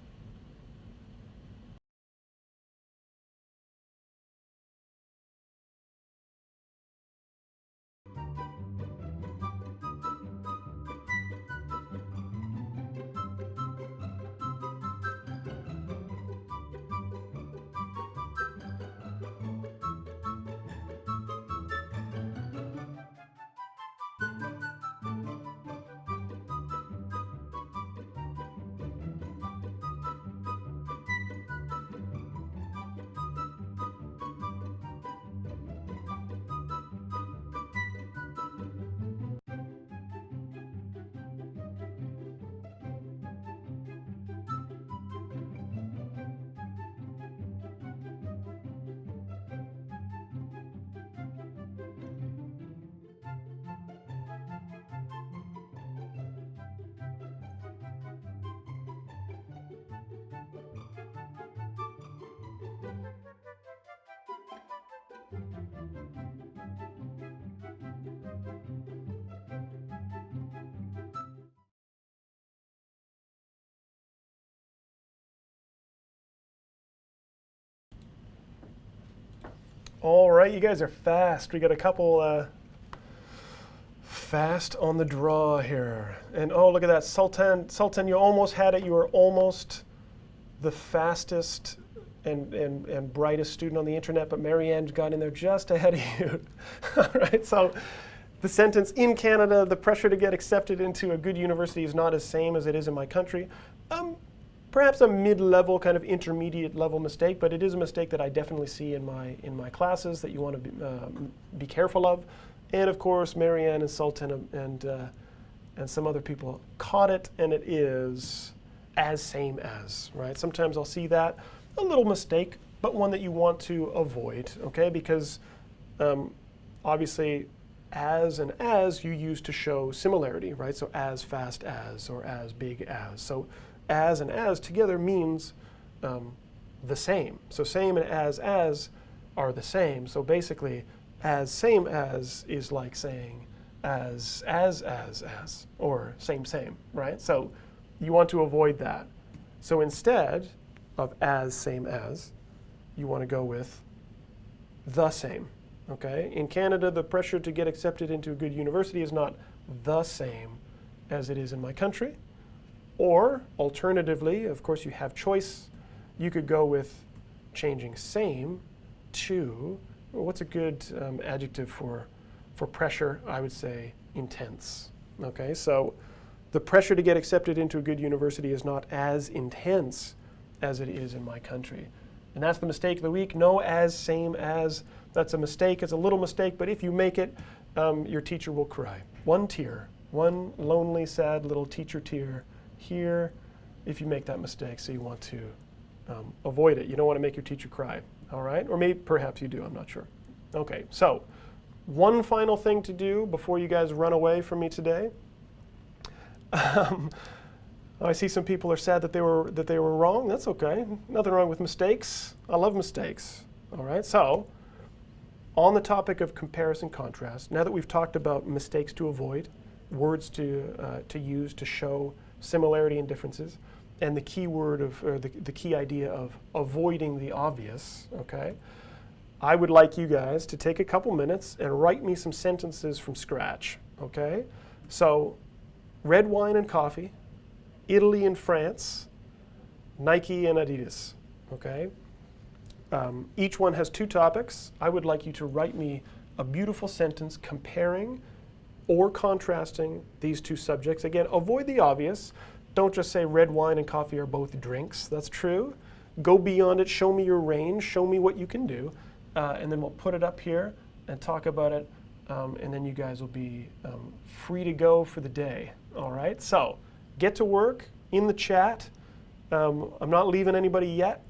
All right, you guys are fast. We got a couple fast on the draw here. And oh, look at that. Sultan, you almost had it. You were almost the fastest and brightest student on the internet, but Marianne got in there just ahead of you. All right, so the sentence, in Canada, the pressure to get accepted into a good university is not as same as it is in my country. Perhaps a mid-level, kind of intermediate level mistake, but it is a mistake that I definitely see in my classes that you want to be careful of. And of course, Marianne and Sultan and some other people caught it, and it is as same as, right? Sometimes I'll see that, a little mistake, but one that you want to avoid, okay? Because obviously, as and as you use to show similarity, right? So as fast as or as big as. So as and as together means the same. So same and as are the same. So basically, as same as is like saying as, or same, right? So you want to avoid that. So instead of as, same as, you want to go with the same, okay? In Canada, the pressure to get accepted into a good university is not the same as it is in my country. Or, alternatively, of course you have choice, you could go with changing same to, well, what's a good adjective for pressure? I would say intense. Okay, so the pressure to get accepted into a good university is not as intense as it is in my country. And that's the mistake of the week. No as, same as. That's a mistake. It's a little mistake, but if you make it, your teacher will cry. One tear, one lonely, sad little teacher tear here if you make that mistake. So you want to avoid it. You don't want to make your teacher cry. All right? Or maybe perhaps you do. I'm not sure. Okay, so one final thing to do before you guys run away from me today. I see some people are sad that they were wrong. That's okay. Nothing wrong with mistakes. I love mistakes. All right. So, on the topic of comparison contrast, now that we've talked about mistakes to avoid, words to use to show similarity and differences, and the key word of, or the key idea of avoiding the obvious. Okay. I would like you guys to take a couple minutes and write me some sentences from scratch. Okay. So, red wine and coffee. Italy and France, Nike and Adidas, okay? Each one has two topics. I would like you to write me a beautiful sentence comparing or contrasting these two subjects. Again, avoid the obvious. Don't just say red wine and coffee are both drinks. That's true. Go beyond it. Show me your range. Show me what you can do. And then we'll put it up here and talk about it. And then you guys will be free to go for the day, all right? So, get to work in the chat. I'm not leaving anybody yet.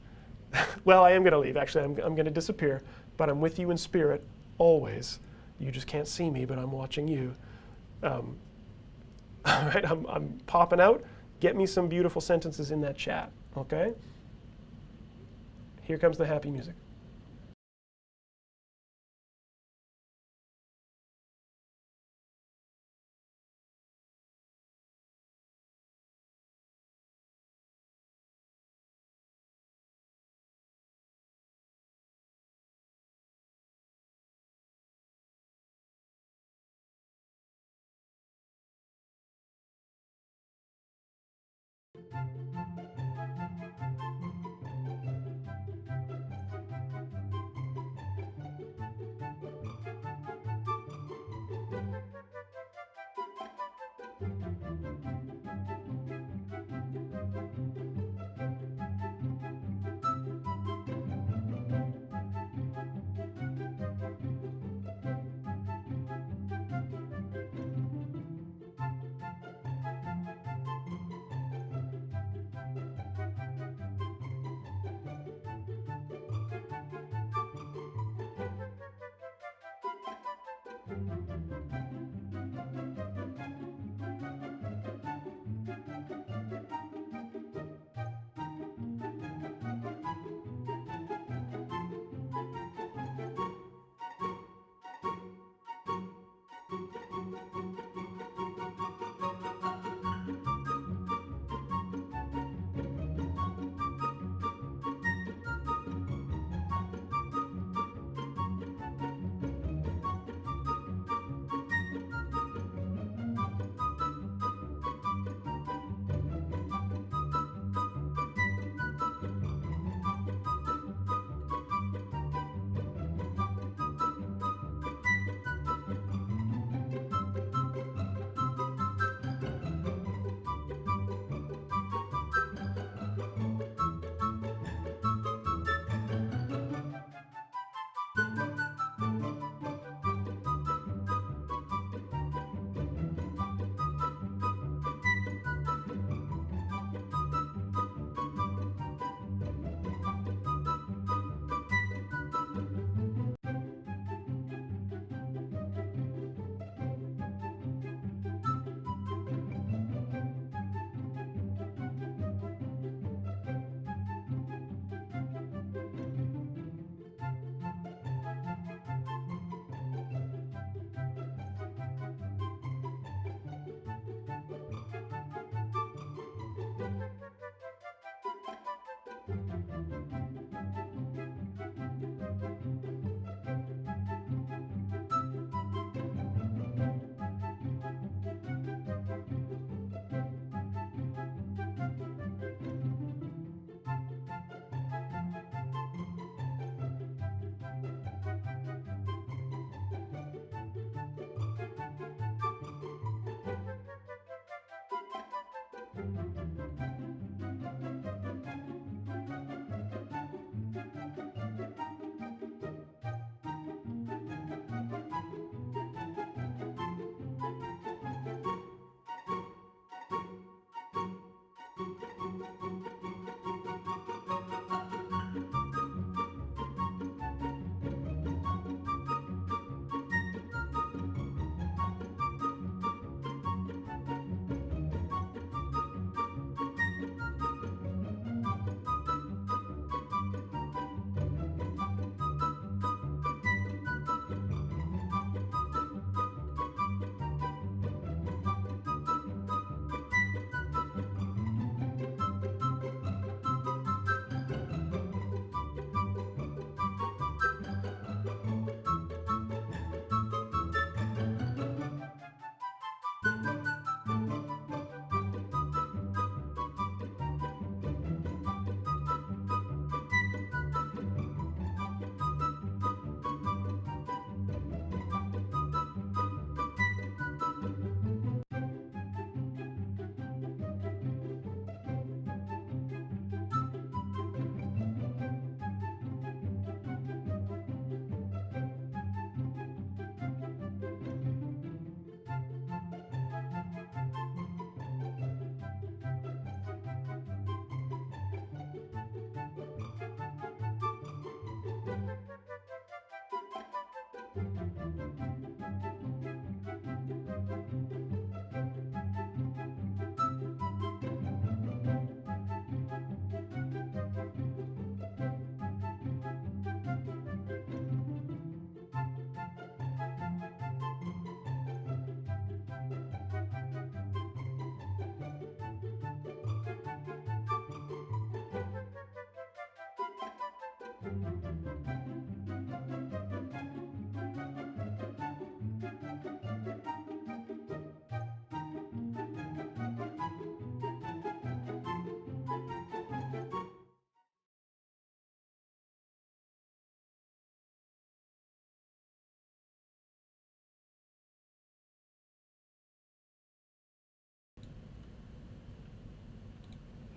Well, I am going to leave. Actually, I'm going to disappear. But I'm with you in spirit, always. You just can't see me, but I'm watching you. All right, I'm popping out. Get me some beautiful sentences in that chat, okay? Here comes the happy music.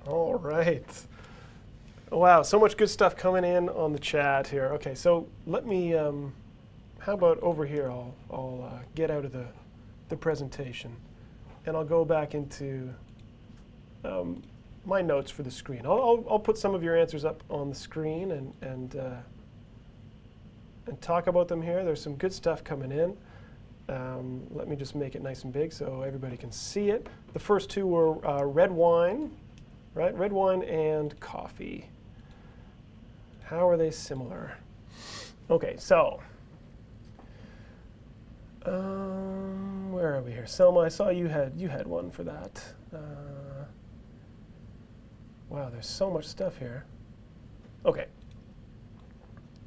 All right. Wow, so much good stuff coming in on the chat here. Okay, so let me, how about over here, I'll get out of the presentation and I'll go back into my notes for the screen. I'll put some of your answers up on the screen and talk about them here. There's some good stuff coming in. Let me just make it nice and big so everybody can see it. The first two were red wine, right? Red wine and coffee. How are they similar? Okay, so where are we here? Selma, I saw you had one for that. Wow, there's so much stuff here. Okay.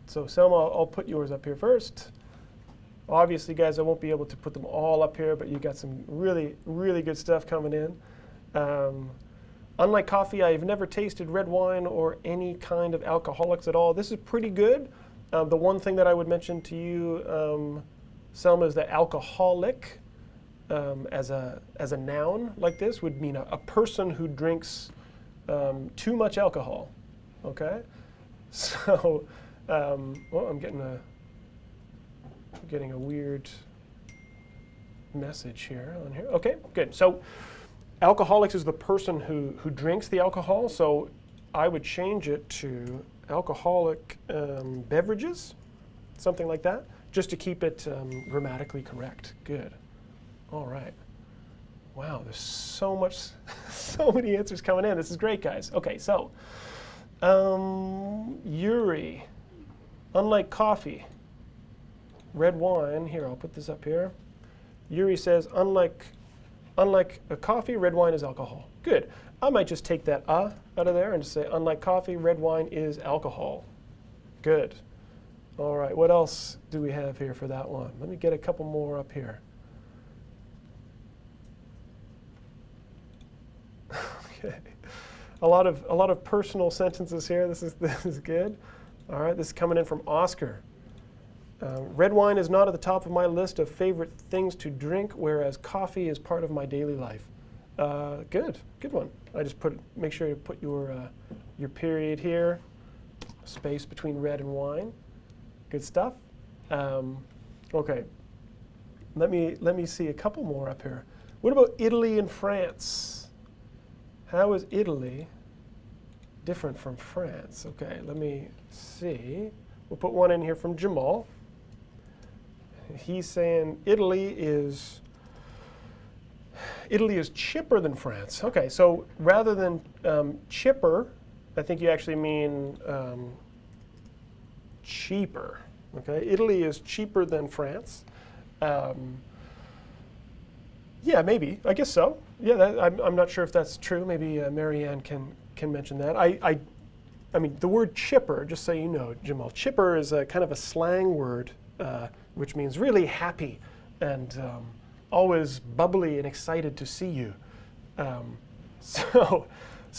So Selma, I'll put yours up here first. Obviously, guys, I won't be able to put them all up here, but you got some really, really good stuff coming in. Unlike coffee, I've never tasted red wine or any kind of alcoholics at all. This is pretty good. The one thing that I would mention to you, Selma, is that alcoholic as a noun like this would mean a person who drinks too much alcohol. Okay, so well, I'm getting a weird message here on here. Okay, good. So alcoholics is the person who drinks the alcohol. So I would change it to alcoholic beverages, something like that, just to keep it grammatically correct. Good. All right. Wow, there's so much, so many answers coming in. This is great, guys. Okay, so Yuri, unlike coffee, red wine, here, I'll put this up here. Yuri says, unlike a coffee, red wine is alcohol. Good. I might just take that out of there and just say, unlike coffee, red wine is alcohol. Good. All right, what else do we have here for that one? Let me get a couple more up here. Okay. A lot of personal sentences here. This is good. All right, this is coming in from Oscar. Red wine is not at the top of my list of favorite things to drink, whereas coffee is part of my daily life. Good one. I just make sure you put your period here, space between red and wine. Good stuff. Okay, let me see a couple more up here. What about Italy and France? How is Italy different from France? Okay, let me see. We'll put one in here from Jamal. He's saying Italy is chipper than France. Okay, so rather than chipper, I think you actually mean cheaper. Okay, Italy is cheaper than France. Yeah, maybe. I guess so. Yeah, I'm not sure if that's true. Maybe Marianne can mention that. I mean, the word chipper, just so you know, Jamal, chipper is a kind of a slang word, which means really happy and always bubbly and excited to see you. So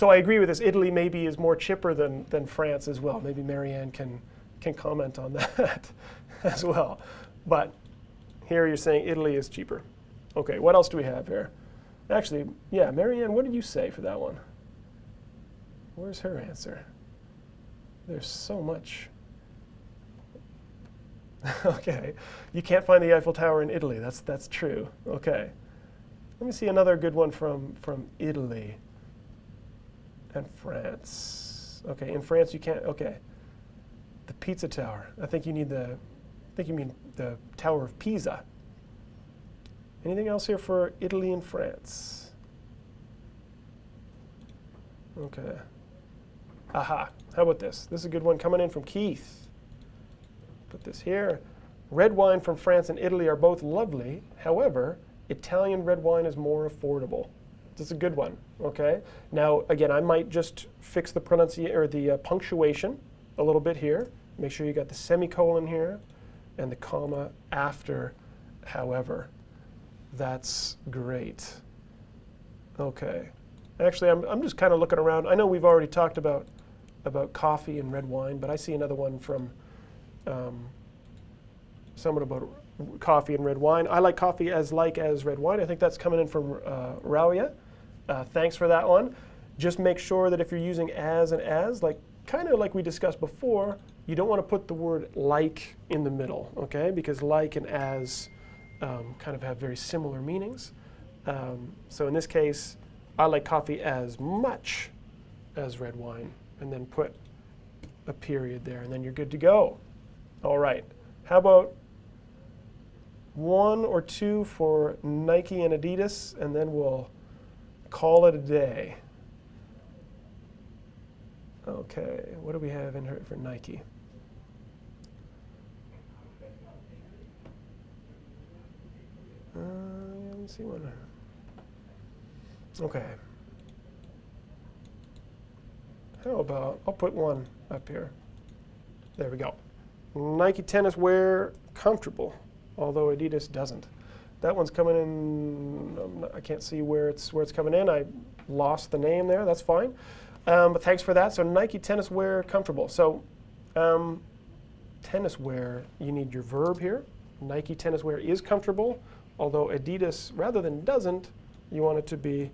I agree with this. Italy maybe is more chipper than France as well. Maybe Marianne can comment on that as well. But here you're saying Italy is cheaper. Okay, what else do we have here? Actually, yeah, Marianne, what did you say for that one? Where's her answer? There's so much. Okay, you can't find the Eiffel Tower in Italy. That's true. Okay, let me see another good one from Italy and France. Okay, in France you can't. Okay, the Pizza Tower. I think you mean the Tower of Pisa. Anything else here for Italy and France? Okay. Aha. How about this? This is a good one coming in from Keith. Put this here. Red wine from France and Italy are both lovely. However, Italian red wine is more affordable. This is a good one. Okay. Now, again, I might just fix the pronunciation or the punctuation a little bit here. Make sure you got the semicolon here and the comma after. However, that's great. Okay. Actually, I'm just kind of looking around. I know we've already talked about coffee and red wine, but I see another one from someone about coffee and red wine. I like coffee as red wine. I think that's coming in from Rauya. Thanks for that one. Just make sure that if you're using as and as, like kind of like we discussed before, you don't want to put the word like in the middle, okay? Because like and as kind of have very similar meanings. So in this case, I like coffee as much as red wine, and then put a period there, and then you're good to go. All right, how about 1 or 2 for Nike and Adidas, and then we'll call it a day. Okay, what do we have in here for Nike? Let me see one. Okay. How about, I'll put 1 up here. There we go. Nike tennis wear, comfortable, although Adidas doesn't. That one's coming in, I can't see where it's coming in. I lost the name there, that's fine. But thanks for that. So Nike tennis wear, comfortable. So tennis wear, you need your verb here. Nike tennis wear is comfortable, although Adidas, rather than doesn't, you want it to be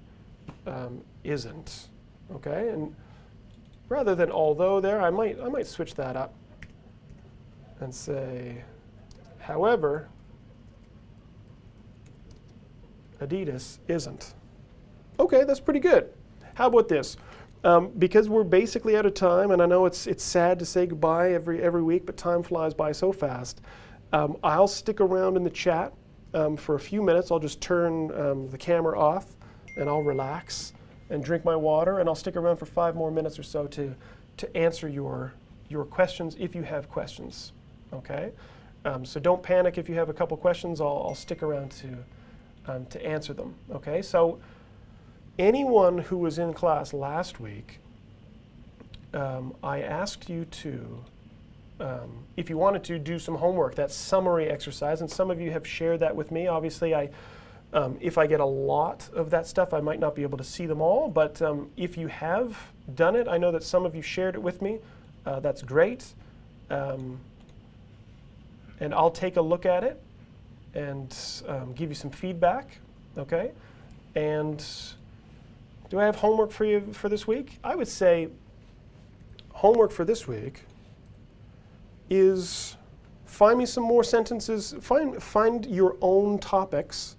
isn't. Okay, and rather than although there, I might switch that up and say, however, Adidas isn't. Okay, that's pretty good. How about this? Because we're basically out of time, and I know it's sad to say goodbye every week, but time flies by so fast. I'll stick around in the chat for a few minutes. I'll just turn the camera off, and I'll relax and drink my water, and I'll stick around for 5 more minutes or so to answer your questions if you have questions. Okay, so don't panic if you have a couple questions. I'll stick around to answer them. Okay, so anyone who was in class last week, I asked you to, if you wanted to, do some homework, that summary exercise, and some of you have shared that with me. Obviously, if I get a lot of that stuff, I might not be able to see them all, but if you have done it, I know that some of you shared it with me. That's great. And I'll take a look at it and give you some feedback, okay? And do I have homework for you for this week? I would say homework for this week is find me some more sentences, find your own topics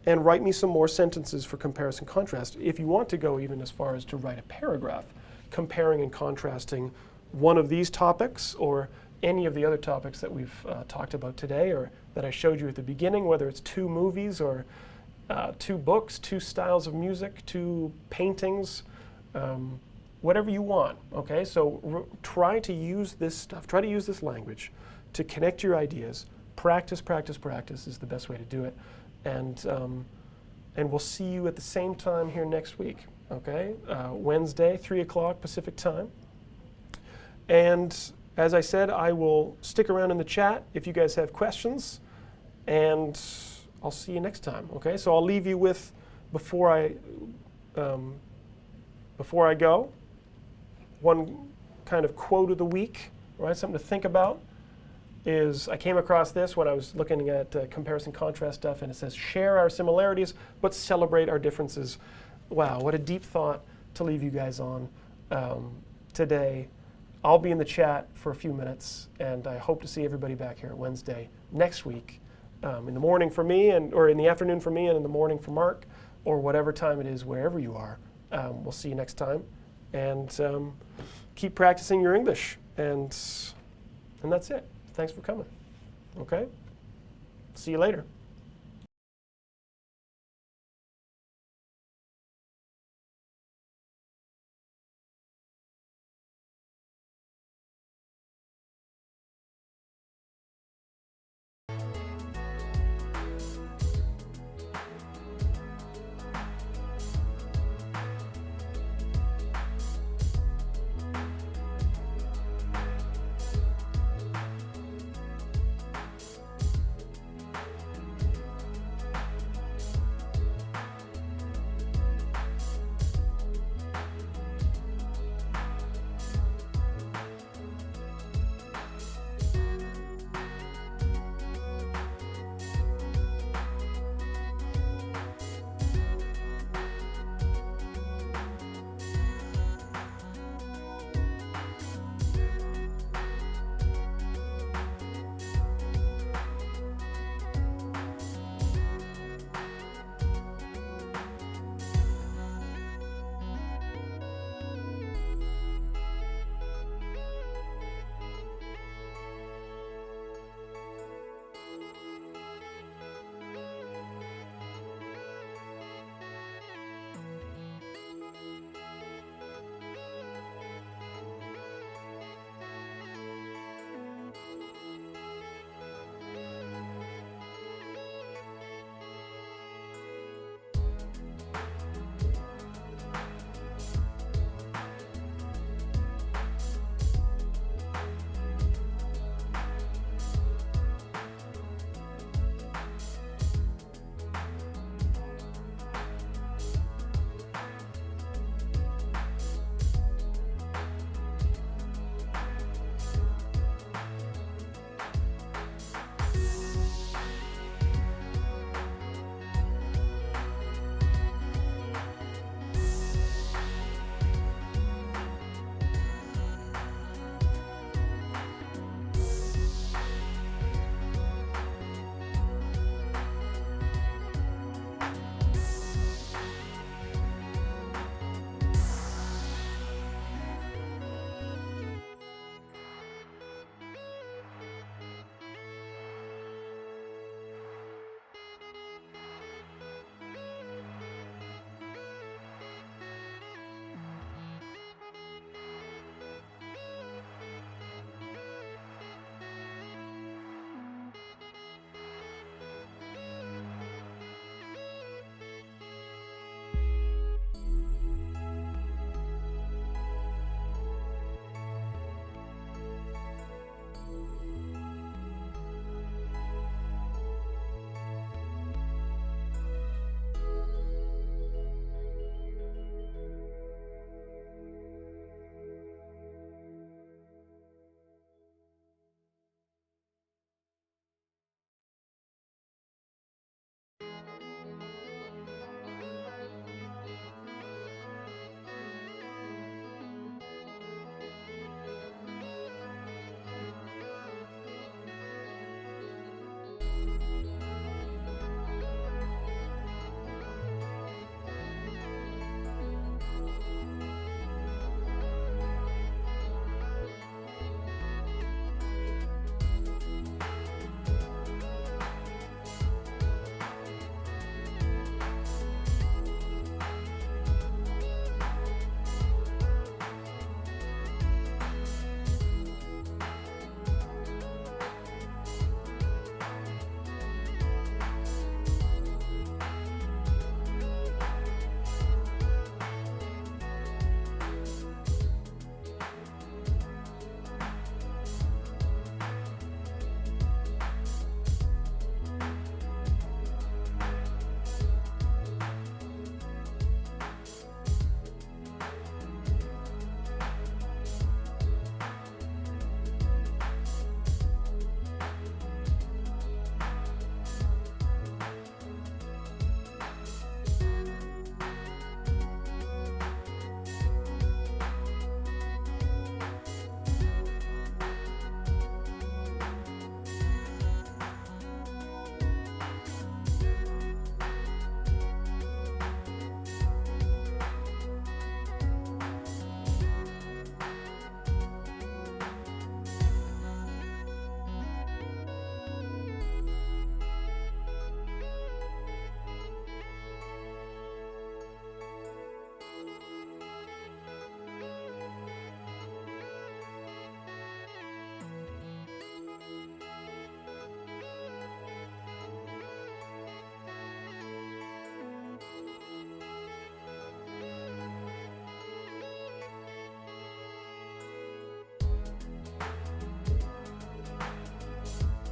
and write me some more sentences for comparison contrast. If you want to go even as far as to write a paragraph comparing and contrasting one of these topics or any of the other topics that we've talked about today or that I showed you at the beginning, whether it's 2 movies or 2 books, 2 styles of music, 2 paintings, whatever you want, okay? So try to use this stuff, try to use this language to connect your ideas. Practice, practice, practice is the best way to do it. And we'll see you at the same time here next week, okay? Wednesday, 3 o'clock Pacific time. And as I said, I will stick around in the chat if you guys have questions, and I'll see you next time, okay? So I'll leave you with, before I go, one kind of quote of the week, right? Something to think about is, I came across this when I was looking at comparison contrast stuff, and it says, share our similarities, but celebrate our differences. Wow, what a deep thought to leave you guys on today. I'll be in the chat for a few minutes, and I hope to see everybody back here Wednesday next week, in the morning for me, or in the afternoon for me, and in the morning for Mark, or whatever time it is, wherever you are. We'll see you next time, and keep practicing your English, and that's it. Thanks for coming. Okay? See you later.